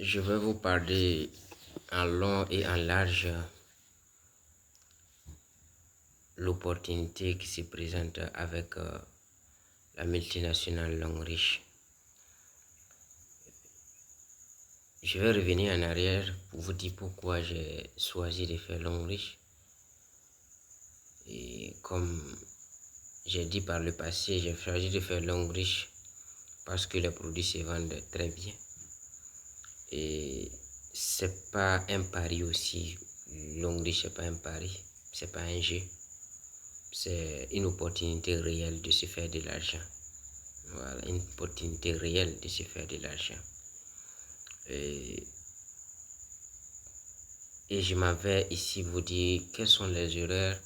Je vais vous parler en long et en large l'opportunité qui se présente avec la multinationale Longrich. Je vais revenir en arrière pour vous dire pourquoi j'ai choisi de faire Longrich. Et comme j'ai dit par le passé, j'ai choisi de faire Longrich parce que les produits se vendent très bien. Et c'est pas un pari aussi. Longrich, c'est pas un pari, c'est pas un jeu. C'est une opportunité réelle de se faire de l'argent. Voilà, une opportunité réelle de se faire de l'argent. Et je m'en vais ici vous dire quelles sont les erreurs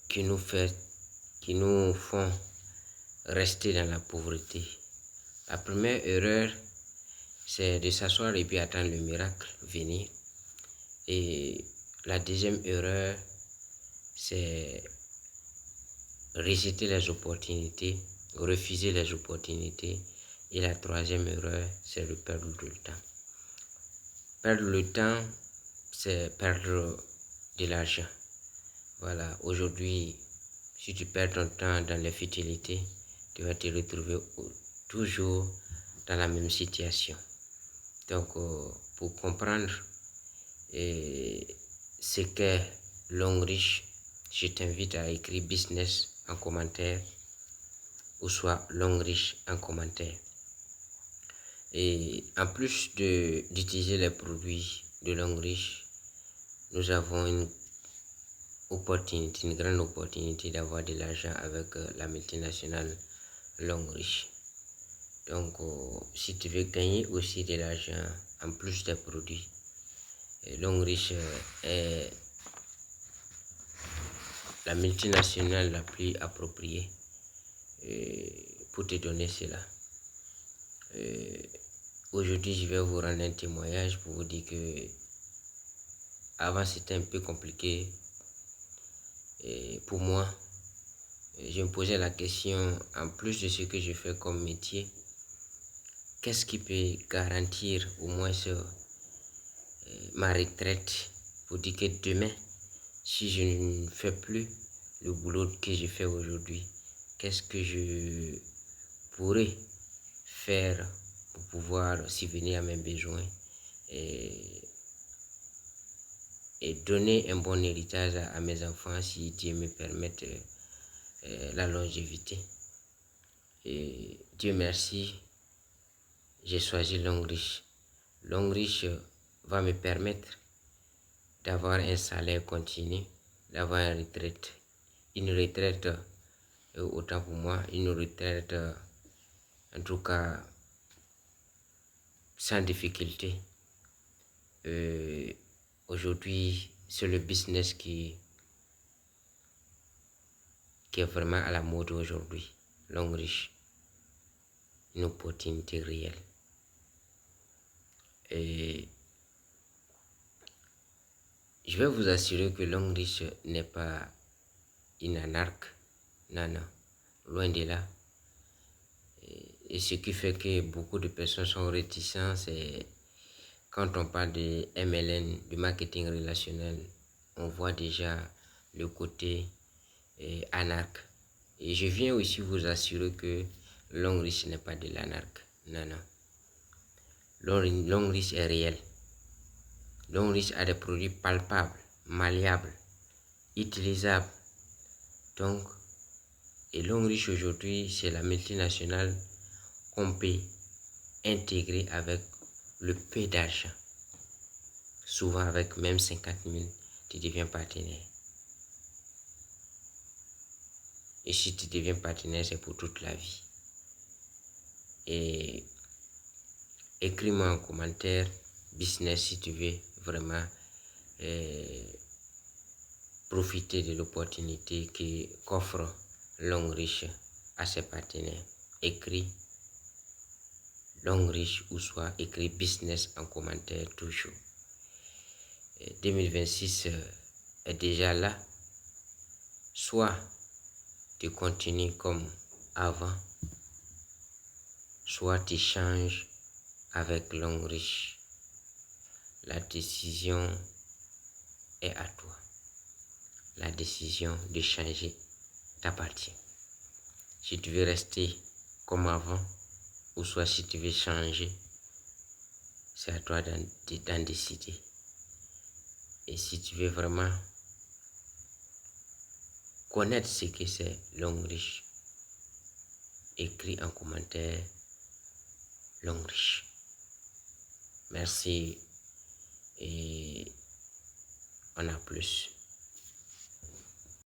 qui nous font rester dans la pauvreté. La première erreur, c'est de s'asseoir et puis attendre le miracle venir. Et la deuxième erreur, c'est rejeter les opportunités, refuser les opportunités. Et la troisième erreur, c'est de perdre le temps. Perdre le temps, c'est perdre de l'argent. Voilà, aujourd'hui, si tu perds ton temps dans les futilités, tu vas te retrouver toujours dans la même situation. Donc, pour comprendre ce qu'est Longrich, je t'invite à écrire business en commentaire ou soit Longrich en commentaire. Et en plus d'utiliser les produits de Longrich, nous avons une grande opportunité d'avoir de l'argent avec la multinationale Longrich. Donc, si tu veux gagner aussi de l'argent en plus des produits, Longrich est la multinationale la plus appropriée pour te donner cela. Aujourd'hui, je vais vous rendre un témoignage pour vous dire que avant c'était un peu compliqué pour moi. Je me posais la question, en plus de ce que je fais comme métier, qu'est-ce qui peut garantir au moins ma retraite pour dire que demain, si je ne fais plus le boulot que je fais aujourd'hui, qu'est-ce que je pourrais faire pour pouvoir subvenir à mes besoins et donner un bon héritage à mes enfants si Dieu me permet la longévité. Et Dieu merci, j'ai choisi Longrich. Longrich va me permettre d'avoir un salaire continu, d'avoir une retraite, autant pour moi, une retraite en tout cas sans difficulté. Aujourd'hui, c'est le business qui est vraiment à la mode aujourd'hui. Longrich, une opportunité réelle. Et je vais vous assurer que Longrich n'est pas une anarque. Non, non, loin de là. Et ce qui fait que beaucoup de personnes sont réticentes, c'est quand on parle de MLN, du marketing relationnel, on voit déjà le côté anarque. Et je viens aussi vous assurer que Longrich n'est pas de l'anarque. Non, non. Longrich est réel. Longrich a des produits palpables, malléables, utilisables. Donc, et Longrich aujourd'hui, c'est la multinationale qu'on peut intégrer avec le peu d'argent. Souvent avec même 50 000, tu deviens partenaire. Et si tu deviens partenaire, c'est pour toute la vie. Et écris-moi en commentaire business si tu veux vraiment profiter de l'opportunité qu'offre Longrich à ses partenaires. Écris Longrich ou soit écris business en commentaire toujours. 2026 est déjà là. Soit tu continues comme avant, soit tu changes avec l'homme riche. La décision est à toi. La décision de changer t'appartient. Si tu veux rester comme avant, ou soit si tu veux changer, c'est à toi d'en décider. Et si tu veux vraiment connaître ce que c'est l'homme riche, écris en commentaire l'homme riche. Merci et on a plus.